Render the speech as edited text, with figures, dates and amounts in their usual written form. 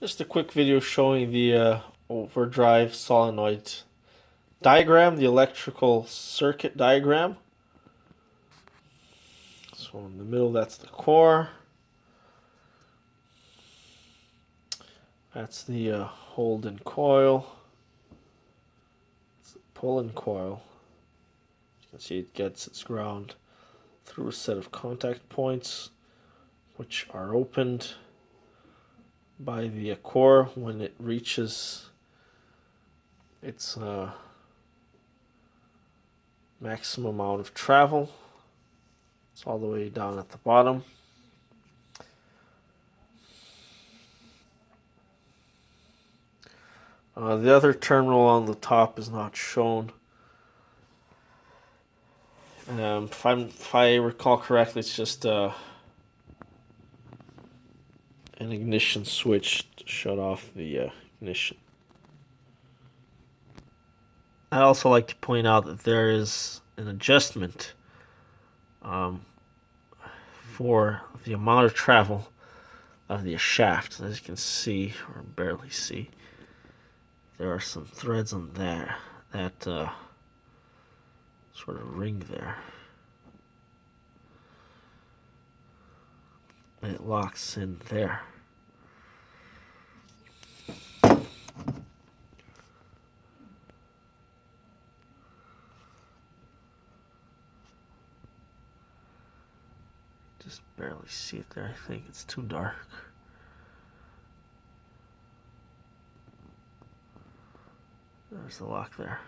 Just a quick video showing the overdrive solenoid diagram, the electrical circuit diagram. So in the middle, that's the core. That's the hold-in coil. It's the pull-in coil. You can see it gets its ground through a set of contact points, which are opened by the core when it reaches its maximum amount of travel. It's all the way down at the bottom. The other terminal on the top is not shown. If I recall correctly, it's just an ignition switch to shut off the ignition. I'd also like to point out that there is an adjustment for the amount of travel of the shaft. As you can see, or barely see, there are some threads on there that sort of ring there. And it locks in there. Just barely see it there. I think it's too dark. There's the lock there.